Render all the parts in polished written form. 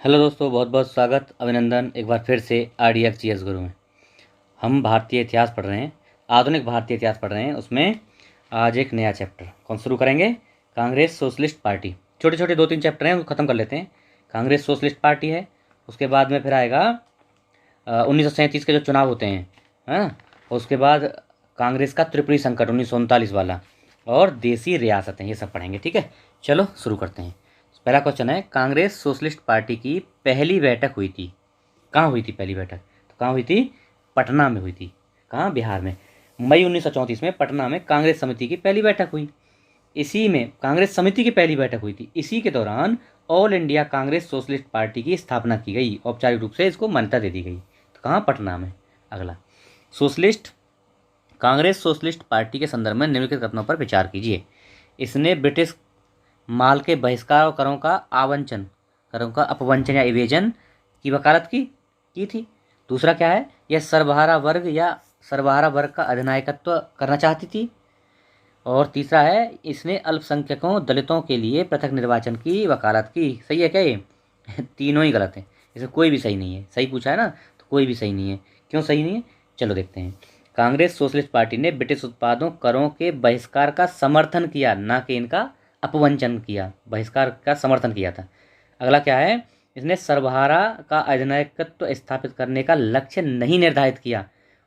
Hello दोस्तों, बहुत बहुत स्वागत, अभिनंदन एक बार फिर से RDF GS गुरु में। हम भारतीय इतिहास पढ़ रहे हैं, आधुनिक भारतीय इतिहास पढ़ रहे हैं। उसमें आज एक नया चैप्टर कौन शुरू करेंगे? Congress socialist party. छोटे छोटे 2-3 चैप्टर हैं, उनको ख़त्म कर लेते हैं। कांग्रेस सोशलिस्ट पार्टी है, उसके बाद में फिर आएगा 1937 के जो चुनाव होते हैं, हाँ। उसके बाद कांग्रेस का त्रिपुरी संकट 1939 वाला, और देसी रियासतें, ये सब पढ़ेंगे। ठीक है, चलो शुरू करते हैं। पहला क्वेश्चन है, कांग्रेस सोशलिस्ट पार्टी की पहली बैठक हुई थी, कहाँ हुई थी पहली बैठक? तो कहाँ हुई थी? पटना में हुई थी। कहाँ? बिहार में। मई 1934 में पटना में कांग्रेस समिति की पहली बैठक हुई। इसी में कांग्रेस समिति की पहली बैठक हुई थी। इसी के दौरान all India Congress socialist party की स्थापना की गई, औपचारिक रूप से इसको मान्यता दे दी गई। तो कहाँ? पटना में। अगला, कांग्रेस सोशलिस्ट पार्टी के संदर्भ में निम्नलिखित कथनों पर विचार कीजिए। इसने ब्रिटिश माल के बहिष्कार और करों का अपवंचन या इवेजन की वकालत की थी। दूसरा क्या है? यह सर्वहारा वर्ग का अधिनायकत्व करना चाहती थी। और तीसरा है, इसने अल्पसंख्यकों दलितों के लिए पृथक निर्वाचन की वकालत की। सही है क्या ये? तीनों ही गलत हैं, इसमें कोई भी सही नहीं है। सही पूछा है ना, तो कोई भी सही नहीं है। क्यों सही नहीं है, चलो देखते हैं। कांग्रेस सोशलिस्ट पार्टी ने ब्रिटिश उत्पादों करों के बहिष्कार का समर्थन किया, ना कि इनका अपवंचन किया। बहिष्कार का समर्थन किया था। अगला क्या है? इसने सर्वहारा का अधिनायकत्व स्थापित करने का लक्ष्य नहीं निर्धारित किया,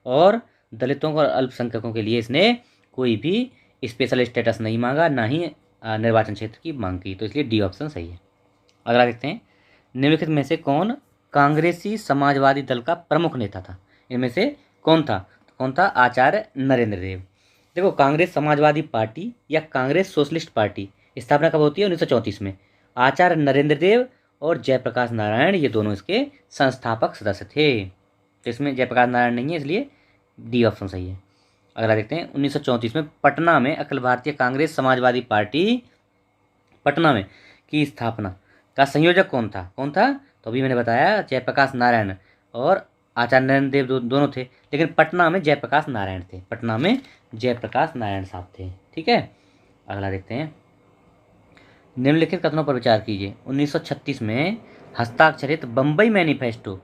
और दलितों और अल्पसंख्यकों के लिए इसने कोई भी स्पेशल स्टेटस नहीं मांगा, ना ही निर्वाचन क्षेत्र की मांग की। तो इसलिए डी ऑप्शन सही है। अगला देखते हैं, निम्नलिखित में से कौन कांग्रेसी समाजवादी दल का प्रमुख नेता था? इनमें से कौन था? आचार्य नरेंद्र देव। देखो, कांग्रेस समाजवादी पार्टी या कांग्रेस सोशलिस्ट पार्टी स्थापना कब होती है? 1934 में। आचार्य नरेंद्र देव और जयप्रकाश नारायण, ये दोनों इसके संस्थापक सदस्य थे। तो इसमें जयप्रकाश नारायण नहीं है, इसलिए डी ऑप्शन सही है। अगला देखते हैं, 1934 में पटना में अखिल भारतीय कांग्रेस समाजवादी पार्टी पटना में की स्थापना का संयोजक कौन था? तो अभी मैंने बताया, जयप्रकाश नारायण और आचार्य नरेंद्र देव दोनों थे, लेकिन पटना में जयप्रकाश नारायण थे। पटना में जयप्रकाश नारायण साहब थे। ठीक है, अगला देखते हैं, निम्नलिखित कथनों पर विचार कीजिए। 1936 में हस्ताक्षरित बम्बई मैनिफेस्टो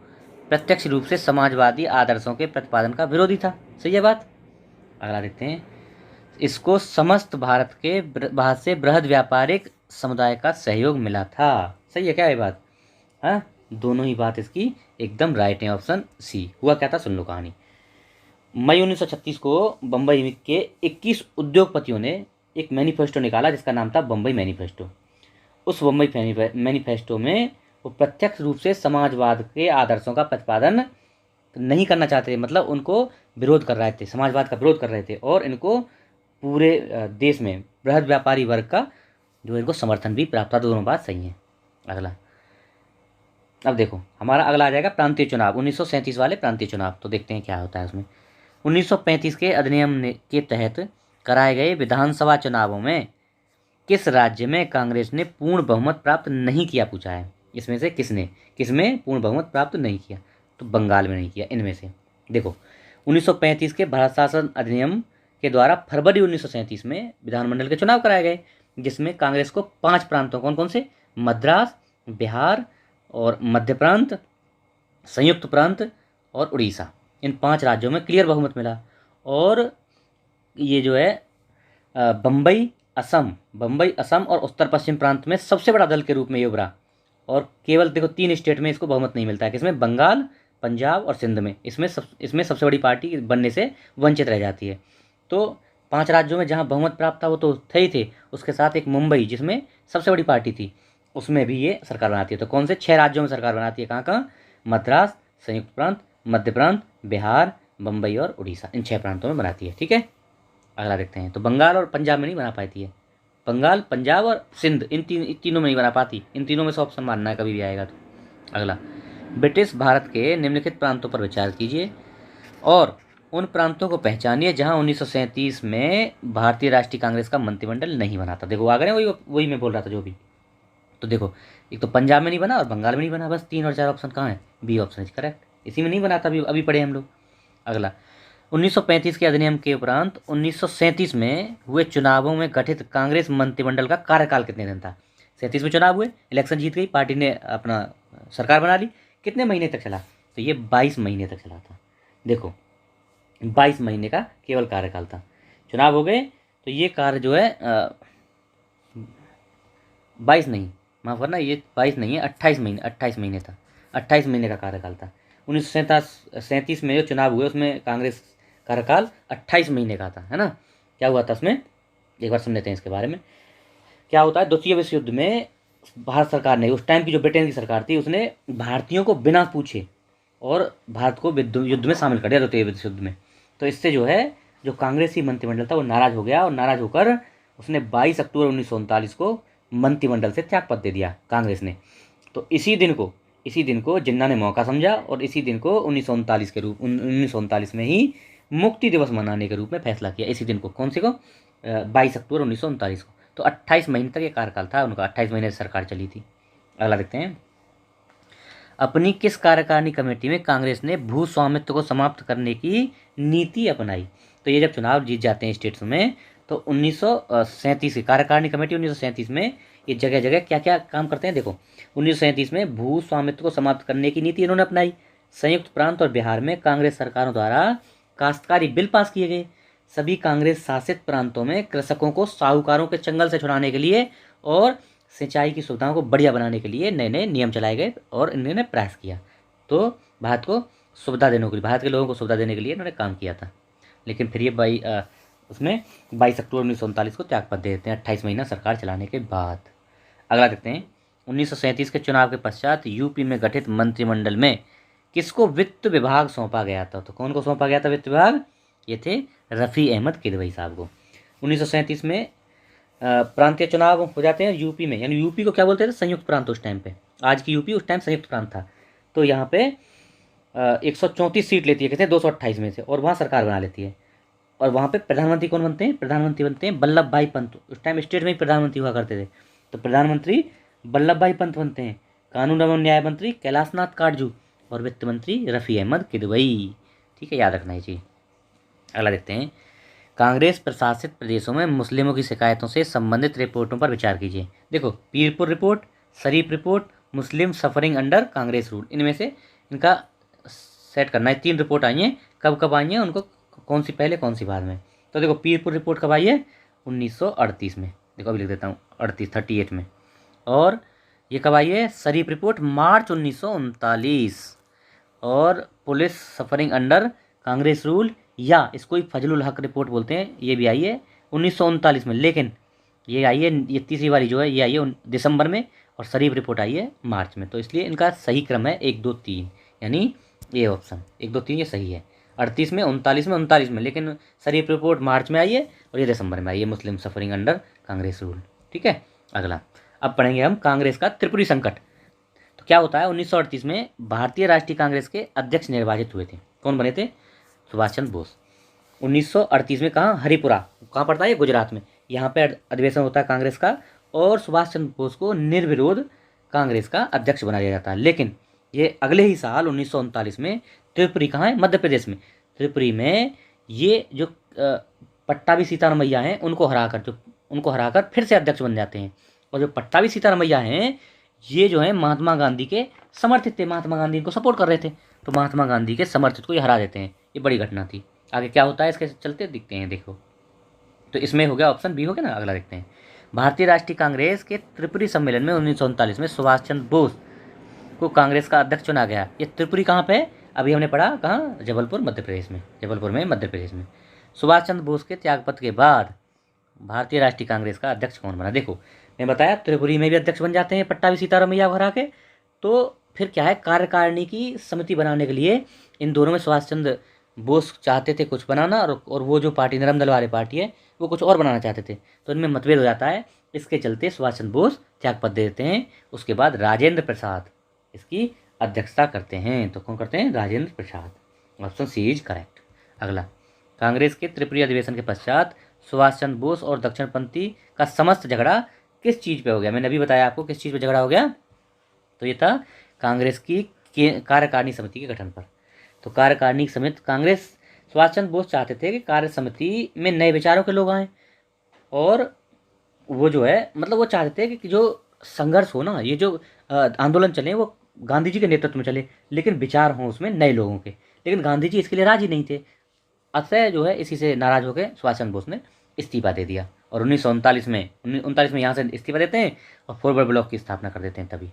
प्रत्यक्ष रूप से समाजवादी आदर्शों के प्रतिपादन का विरोधी था। सही है बात? अगला देखते हैं, इसको समस्त भारत से बृहद व्यापारिक समुदाय का सहयोग मिला था। सही है क्या ये बात? हाँ, दोनों ही बात इसकी एकदम राइट है। Option C. हुआ क्या था, सुन लो कहानी। मई 1936 को बम्बई के 21 उद्योगपतियों ने एक मैनिफेस्टो निकाला, जिसका नाम था बम्बई मैनिफेस्टो। उस बम्बई मैनिफेस्टो में वो प्रत्यक्ष रूप से समाजवाद के आदर्शों का प्रतिपादन नहीं करना चाहते थे, मतलब उनको विरोध कर रहे थे, समाजवाद का विरोध कर रहे थे, और इनको पूरे देश में बृहद व्यापारी वर्ग का जो इनको समर्थन भी प्राप्त था। दोनों बात सही है। अगला, अब देखो, हमारा अगला आ जाएगा प्रांतीय चुनाव, 1937 वाले प्रांतीय चुनाव। तो देखते हैं क्या होता है उसमें। 1935 के अधिनियम के तहत कराए गए विधानसभा चुनावों में किस राज्य में कांग्रेस ने पूर्ण बहुमत प्राप्त नहीं किया, पूछा है। इसमें से किसमें पूर्ण बहुमत प्राप्त नहीं किया? तो बंगाल में नहीं किया। इनमें से देखो, 1935 के भारत शासन अधिनियम के द्वारा फरवरी 1937 में विधानमंडल के चुनाव कराए गए, जिसमें कांग्रेस को 5 प्रांतों, कौन कौन से? मद्रास, बिहार और मध्य प्रांत, संयुक्त प्रांत और उड़ीसा, इन 5 राज्यों में क्लियर बहुमत मिला। और ये जो है बम्बई, असम और उत्तर पश्चिम प्रांत में सबसे बड़ा दल के रूप में ये उभरा। और केवल देखो 3 स्टेट में इसको बहुमत नहीं मिलता है, किसमें? बंगाल, पंजाब और सिंध में। इसमें सबसे बड़ी पार्टी बनने से वंचित रह जाती है। तो 5 राज्यों में जहाँ बहुमत प्राप्त था वो तो थे ही थे, उसके साथ एक मुंबई, जिसमें सबसे बड़ी पार्टी थी, उसमें भी ये सरकार बनाती है। तो कौन से 6 राज्यों में सरकार बनाती है? कहाँ? मद्रास, संयुक्त प्रांत, मध्य प्रांत, बिहार, बम्बई और उड़ीसा, इन 6 प्रांतों में बनाती है। ठीक है, अगला देखते हैं। तो बंगाल और पंजाब में नहीं बना पाती है। बंगाल, पंजाब और सिंध, इन तीनों में नहीं बना पाती। इन तीनों में से ऑप्शन मानना है कभी भी आएगा तो। अगला, ब्रिटिश भारत के निम्नलिखित प्रांतों पर विचार कीजिए और उन प्रांतों को पहचानिए जहां 1937 में भारतीय राष्ट्रीय कांग्रेस का मंत्रिमंडल नहीं बना था। देखो, आ गए वही मैं बोल रहा था जो भी। तो देखो, एक तो पंजाब में नहीं बना और बंगाल में नहीं बना, बस 3 और 4 ऑप्शन कहाँ है? B option is correct. इसी में नहीं बना था, अभी पढ़े हम लोग। अगला, 1935 के अधिनियम के उपरांत 1937 में हुए चुनावों में गठित कांग्रेस मंत्रिमंडल का कार्यकाल कितने दिन था? 37 में चुनाव हुए, इलेक्शन जीत गई पार्टी ने, अपना सरकार बना ली। कितने महीने तक चला? तो ये 22 महीने तक चला था। देखो 22 महीने का केवल कार्यकाल था। चुनाव हो गए तो ये कार्य जो है 22 नहीं, माफ़ करना, ये 22 नहीं है, 28 महीने था। 28 महीने का कार्यकाल था। 1937 में जो चुनाव हुए उसमें कांग्रेस कार्यकाल 28 महीने का था, है ना। क्या हुआ था उसमें, एक बार सुन लेते हैं इसके बारे में। क्या होता है, द्वितीय विश्व युद्ध में भारत सरकार ने, उस टाइम की जो ब्रिटेन की सरकार थी, उसने भारतीयों को बिना पूछे और भारत को युद्ध में शामिल कर दिया द्वितीय विश्व युद्ध में। तो इससे जो है जो कांग्रेसी मंत्रिमंडल था वो नाराज हो गया, और नाराज होकर उसने 22 अक्टूबर 1939 को मंत्रिमंडल से त्यागपत्र दे दिया कांग्रेस ने। तो इसी दिन को जिन्ना ने मौका समझा और इसी दिन को 1939 में ही मुक्ति दिवस मनाने के रूप में फैसला किया। इसी दिन को, कौन से को, 22 अक्टूबर 1939 को। तो 28 महीने तक ये कार्यकाल था उनका, 28 महीने सरकार चली थी। अगला देखते हैं, अपनी किस कार्यकारिणी कमेटी में कांग्रेस ने भू स्वामित्व को समाप्त करने की नीति अपनाई? तो ये जब चुनाव जीत जाते हैं स्टेट्स में तो 1937 की कार्यकारिणी कमेटी 1937 में ये जगह जगह क्या क्या काम करते हैं। देखो 1937 में भू स्वामित्व को समाप्त करने की नीति इन्होंने अपनाई। संयुक्त प्रांत और बिहार में कांग्रेस सरकारों द्वारा काश्तकारी बिल पास किए गए। सभी कांग्रेस शासित प्रांतों में कृषकों को साहूकारों के चंगल से छुड़ाने के लिए और सिंचाई की सुविधाओं को बढ़िया बनाने के लिए नए नए नियम चलाए गए और इन्होंने प्रयास किया। तो भारत को सुविधा देने के लिए, भारत के लोगों को सुविधा देने के लिए इन्होंने काम किया था। लेकिन फिर ये उसमें 22 अक्टूबर 1939 को त्यागपत्र दे देते हैं 28 महीना सरकार चलाने के बाद। अगला देखते हैं, 1937 के चुनाव के पश्चात यूपी में गठित मंत्रिमंडल में किसको वित्त विभाग सौंपा गया था? तो कौन को सौंपा गया था वित्त विभाग? ये थे रफ़ी अहमद किदवई साहब को। 1937 में प्रांतीय चुनाव हो जाते हैं यूपी में, यानी यूपी को क्या बोलते थे, संयुक्त प्रांत उस टाइम पे। आज की यूपी उस टाइम संयुक्त प्रांत था। तो यहाँ पे 134 सीट लेती है, कहते हैं 228 में से, और वहाँ सरकार बना लेती है। और वहाँ पे प्रधानमंत्री कौन बनते हैं? प्रधानमंत्री बनते हैं वल्लभ भाई पंत। उस टाइम स्टेट में ही प्रधानमंत्री हुआ करते थे, तो प्रधानमंत्री वल्लभ भाई पंत बनते हैं। कानून एवं न्याय मंत्री कैलाशनाथ काटजू और वित्त मंत्री रफ़ी अहमद किदवई। ठीक है, याद रखना है जी। अगला देखते हैं, कांग्रेस प्रशासित प्रदेशों में मुस्लिमों की शिकायतों से संबंधित रिपोर्टों पर विचार कीजिए। देखो पीरपुर रिपोर्ट, शरीफ रिपोर्ट, मुस्लिम सफरिंग अंडर कांग्रेस रूल, इनमें से इनका सेट करना है। 3 रिपोर्ट आई हैं, कब कब आई हैं, उनको कौन सी पहले कौन सी बाद में। तो देखो पीरपुर रिपोर्ट कब आई है? 1938 में। देखो अभी लिख देता हूँ, 38 में। और ये कब आई है? शरीफ रिपोर्ट मार्च 1939। और police suffering under Congress rule, या इसको ही फजलुल हक रिपोर्ट बोलते हैं, ये भी आई है 1939 में। लेकिन ये आई है, ये तीसरी वाली जो है ये आई है दिसंबर में, और शरीफ रिपोर्ट आई है मार्च में। तो इसलिए इनका सही क्रम है 1 2 3, यानी ये ऑप्शन 1 2 3 ये सही है। 38 में, 39 में, लेकिन शरीफ रिपोर्ट मार्च में आई है और ये दिसंबर में आई है, मुस्लिम सफरिंग अंडर कांग्रेस रूल। ठीक है, अगला अब पढ़ेंगे हम कांग्रेस का त्रिपुरी संकट। तो क्या होता है, 1938 में भारतीय राष्ट्रीय कांग्रेस के अध्यक्ष निर्वाचित हुए थे। कौन बने थे? सुभाष चंद्र बोस। 1938 में कहाँ? हरिपुरा, कहाँ पड़ता है ये? गुजरात में। यहाँ पे अधिवेशन होता है कांग्रेस का, और सुभाष चंद्र बोस को निर्विरोध कांग्रेस का अध्यक्ष बना दिया जाता है। लेकिन ये अगले ही साल 1939 में त्रिपुरी, कहाँ है? मध्य प्रदेश में। त्रिपुरी में ये जो पट्टाभी सीतारमैया हैं उनको हराकर फिर से अध्यक्ष बन जाते हैं। और जो पट्टाभी सीतारमैया हैं ये जो है महात्मा गांधी के समर्थित थे, महात्मा गांधी इनको सपोर्ट कर रहे थे, तो महात्मा गांधी के समर्थित को ये हरा देते हैं। ये बड़ी घटना थी। आगे क्या होता है इसके चलते दिखते हैं, देखो। तो इसमें हो गया ऑप्शन बी, हो गया ना। अगला देखते हैं, भारतीय राष्ट्रीय कांग्रेस के त्रिपुरी सम्मेलन में 1939 में सुभाष चंद्र बोस को कांग्रेस का अध्यक्ष चुना गया। ये त्रिपुरी कहाँ पे है? अभी हमने पढ़ा, कहाँ? जबलपुर मध्य प्रदेश में। मध्य प्रदेश में। सुभाष चंद्र बोस के त्यागपत्र के बाद भारतीय राष्ट्रीय कांग्रेस का अध्यक्ष कौन बना? देखो मैं बताया त्रिपुरी में भी अध्यक्ष बन जाते हैं पट्टाभी सीतारमैया को हरा के। तो फिर क्या है, कार्यकारिणी की समिति बनाने के लिए इन दोनों में सुभाष चंद्र बोस चाहते थे कुछ बनाना, और वो जो पार्टी नरम दल वाली पार्टी है वो कुछ और बनाना चाहते थे। तो इनमें मतभेद हो जाता है। इसके चलते सुभाष चंद्र बोस त्यागपत्र दे देते हैं। उसके बाद राजेंद्र प्रसाद इसकी अध्यक्षता करते हैं। तो कौन करते हैं? Rajendra Prasad. Option C is correct. अगला, कांग्रेस के त्रिपुरी अधिवेशन के पश्चात सुभाष चंद्र बोस और दक्षिणपंथी का समस्त झगड़ा किस चीज़ पे हो गया? मैंने अभी बताया आपको किस चीज़ पे झगड़ा हो गया। तो ये था कांग्रेस की कार्यकारिणी समिति के गठन पर। तो कार्यकारिणी समिति, कांग्रेस, सुभाष चंद्र बोस चाहते थे कि कार्य समिति में नए विचारों के लोग आएँ, और वो जो है मतलब वो चाहते थे कि जो संघर्ष हो ना, ये जो आंदोलन चले वो गांधी जी के नेतृत्व में चले, लेकिन विचार हों उसमें नए लोगों के। लेकिन गांधी जी इसके लिए राजी नहीं थे। अतः जो है इसी से नाराज होकर सुभाष चंद्र बोस ने इस्तीफा दे दिया, और 1939 में यहाँ से इस्तीफा देते हैं और फॉरवर्ड ब्लॉक की स्थापना कर देते हैं तभी।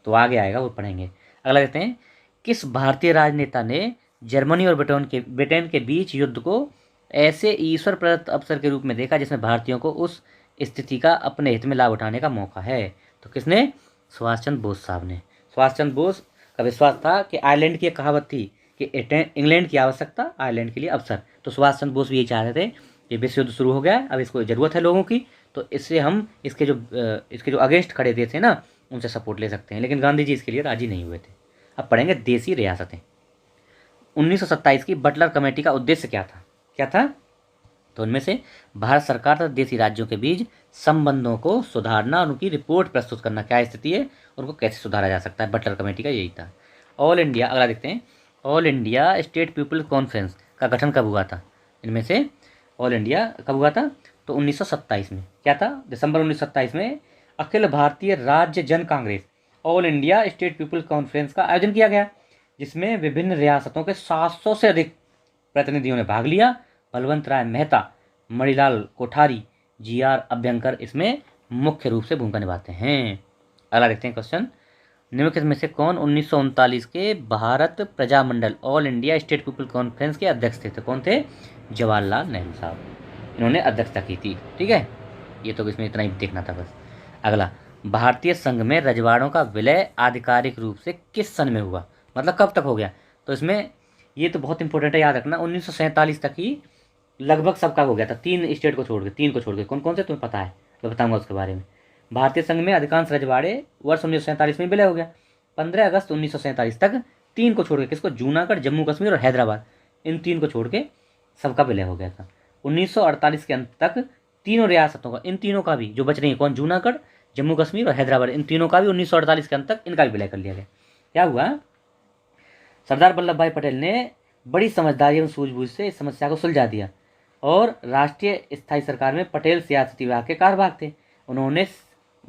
तो आगे आएगा वो पढ़ेंगे। अगला कहते हैं, किस भारतीय राजनेता ने जर्मनी और ब्रिटेन के बीच युद्ध को ऐसे ईश्वर प्रदत्त अवसर के रूप में देखा जिसमें भारतीयों को उस स्थिति का अपने हित में लाभ उठाने का मौका है? तो किसने? सुभाष चंद्र बोस साहब ने। सुभाष चंद्र बोस का विश्वास था कि आयरलैंड की एक कहावत थी कि इंग्लैंड की आवश्यकता, आयरलैंड के लिए अवसर। तो सुभाष चंद्र बोस भी यही चाहते थे कि विश्व युद्ध शुरू हो गया है, अब इसको ज़रूरत है लोगों की, तो इससे हम इसके जो अगेंस्ट खड़े थे ना, उनसे सपोर्ट ले सकते हैं। लेकिन गांधी जी इसके लिए राजी नहीं हुए थे। अब पढ़ेंगे देसी रियासतें। 1927 की बटलर कमेटी का उद्देश्य क्या था? क्या था? तो उनमें से भारत सरकार तथा देसी राज्यों के बीच संबंधों को सुधारना और उनकी रिपोर्ट प्रस्तुत करना, क्या स्थिति है, उनको कैसे सुधारा जा सकता है। बटलर कमेटी का यही था। ऑल इंडिया, अगला देखते हैं, All India State Peoples Conference का गठन कब हुआ था? इनमें से ऑल इंडिया कब हुआ था? तो 1927 में। क्या था? दिसंबर 1927 में अखिल भारतीय राज्य जन Congress, All India State Peoples Conference का आयोजन किया गया, जिसमें विभिन्न रियासतों के 700 से अधिक प्रतिनिधियों ने भाग लिया। बलवंत राय मेहता, मणिलाल कोठारी, जी.आर. अभ्यंकर इसमें मुख्य रूप से भूमिका निभाते हैं। अगला देखते हैं क्वेश्चन, निम्नलिखित में से कौन 1939 के Bharat Prajamandal all India state people conference के अध्यक्ष थे? तो कौन थे? जवाहरलाल नेहरू साहब, इन्होंने अध्यक्षता की थी। ठीक है, ये तो इसमें इतना ही देखना था बस। अगला, भारतीय संघ में रजवाड़ों का विलय आधिकारिक रूप से किस सन में हुआ? मतलब कब तक हो गया? तो इसमें ये तो बहुत इंपॉर्टेंट है, याद रखना। 1947 तक ही लगभग सबका हो गया था, 3 स्टेट को छोड़ के, 3 को छोड़ के। कौन कौन से तुम्हें पता है? मैं बताऊंगा उसके बारे में। भारतीय संघ में अधिकांश रजवाड़े वर्ष 1947 में विलय हो गया। 15 अगस्त 1947 तक 3 को छोड़ के, किसको? जूनागढ़, जम्मू कश्मीर और हैदराबाद, इन 3 को छोड़ के सबका विलय हो गया था। 1948 के अंत तक तीनों रियासतों का, इन तीनों का भी जो बच रही है, कौन? जूनागढ़, जम्मू कश्मीर और हैदराबाद, इन तीनों का भी 1948 के अंत तक इनका भी विलय कर लिया गया। क्या हुआ? सरदार वल्लभ भाई पटेल ने बड़ी समझदारी एवं सूझबूझ से इस समस्या को सुलझा दिया, और राष्ट्रीय स्थायी सरकार में पटेल सियासती विभाग के कार्यवाहक थे। उन्होंने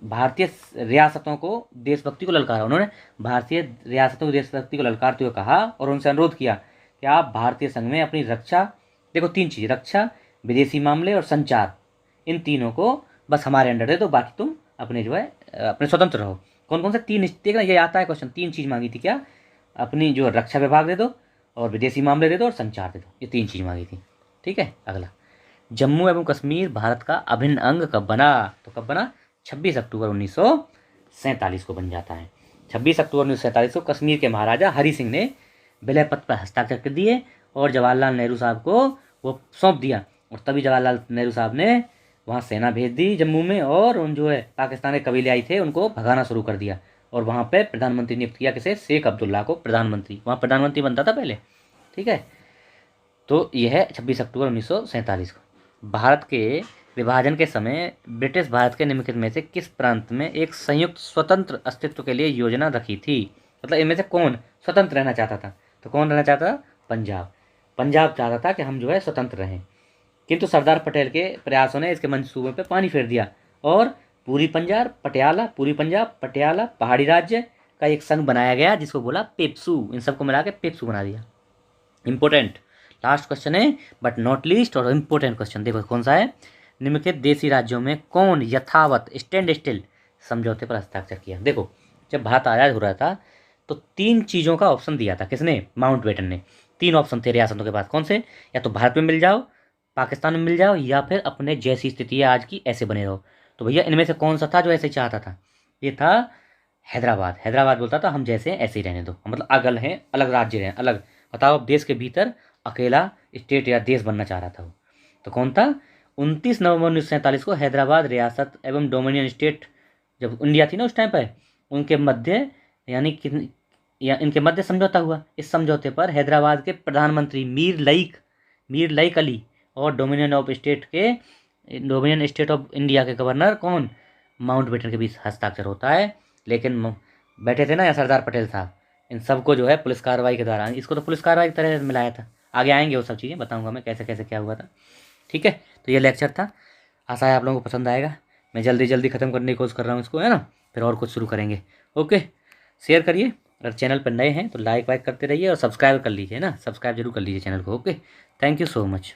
भारतीय रियासतों को देशभक्ति को ललकारा, उन्होंने भारतीय रियासतों की देशभक्ति को ललकारते हुए कहा और उनसे अनुरोध किया कि आप भारतीय संघ में अपनी रक्षा, देखो 3 चीज़, रक्षा, विदेशी मामले और संचार, इन तीनों को बस हमारे अंडर दे दो, बाकी तुम अपने जो है अपने स्वतंत्र रहो। कौन कौन से 3? देखना, ये आता है क्वेश्चन। 3 चीज़ मांगी थी, क्या? अपनी जो रक्षा विभाग दे दो, और विदेशी मामले दे दो, और संचार दे दो, ये 3 चीज़ मांगी थी। ठीक है। अगला, जम्मू एवं कश्मीर भारत का अभिन्न अंग कब बना? तो कब बना? 26 अक्टूबर 1947 को बन जाता है। 26 अक्टूबर 1947 को कश्मीर के महाराजा हरि सिंह ने विलय पत्र पर हस्ताक्षर कर दिए और जवाहरलाल नेहरू साहब को वो सौंप दिया, और तभी जवाहरलाल नेहरू साहब ने वहाँ सेना भेज दी जम्मू में, और उन जो है पाकिस्तानी कबीले आई थे उनको भगाना शुरू कर दिया, और वहाँ पे प्रधानमंत्री नियुक्त किया, किसे? शेख अब्दुल्ला को प्रधानमंत्री, वहाँ प्रधानमंत्री बनता था पहले। ठीक है, तो यह है 26 अक्टूबर 1947 को। भारत के विभाजन के समय ब्रिटिश भारत के निम्नलिखित में से किस प्रांत में एक संयुक्त स्वतंत्र अस्तित्व के लिए योजना रखी थी? मतलब इनमें से कौन स्वतंत्र रहना चाहता था? तो कौन रहना चाहता था? पंजाब। पंजाब चाहता था कि हम जो है स्वतंत्र रहें, किंतु सरदार पटेल के प्रयासों ने इसके मंसूबे पर पानी फेर दिया, और पूरी पंजाब पटियाला पहाड़ी राज्य का एक संघ बनाया गया, जिसको बोला पेप्सू। इन सबको मिला के पेप्सू बना दिया। इंपॉर्टेंट लास्ट क्वेश्चन है, बट नॉट लीस्ट, और इम्पोर्टेंट क्वेश्चन देखो कौन सा है। निम्नलिखित देशी राज्यों में कौन यथावत स्टैंड स्टिल समझौते पर हस्ताक्षर किया? देखो, जब भारत आज़ाद हो रहा था तो 3 चीज़ों का ऑप्शन दिया था, किसने? माउंटबेटन ने। 3 ऑप्शन थे रियासतों के पास, कौन से? या तो भारत में मिल जाओ, पाकिस्तान में मिल जाओ, या फिर अपने जैसी स्थिति है आज की ऐसे बने रहो। तो भैया इनमें से कौन सा था जो ऐसे चाहता था? ये था हैदराबाद। हैदराबाद बोलता था हम जैसे हैं ऐसे ही रहने दो, मतलब अगल हैं, अलग राज्य हैं, अलग। बताओ, अब देश के भीतर अकेला स्टेट या देश बनना चाह रहा था वो। तो कौन था? 29 नवंबर 1947 को हैदराबाद रियासत एवं डोमिनियन स्टेट, जब इंडिया थी ना उस टाइम पर, उनके मध्य इनके मध्य समझौता हुआ। इस समझौते पर हैदराबाद के प्रधानमंत्री मीर लईक अली और डोमिनियन स्टेट ऑफ इंडिया के गवर्नर कौन? माउंटबेटन के बीच हस्ताक्षर होता है। लेकिन बैठे थे ना यहाँ सरदार पटेल साहब, इन सबको जो है पुलिस कार्रवाई के दौरान, इसको तो पुलिस कार्रवाई की तरह मिलाया था। आगे आएंगे वो सब चीज़ें, बताऊंगा मैं कैसे कैसे क्या हुआ था। ठीक है, तो ये लेक्चर था, आशा है आप लोगों को पसंद आएगा। मैं जल्दी जल्दी ख़त्म करने की कोशिश कर रहा हूँ इसको, है ना, फिर और कुछ शुरू करेंगे। ओके, शेयर करिए, अगर चैनल पर नए हैं तो लाइक वाइक करते रहिए और सब्सक्राइब कर लीजिए ना, सब्सक्राइब जरूर कर लीजिए चैनल को। Okay, thank you so much.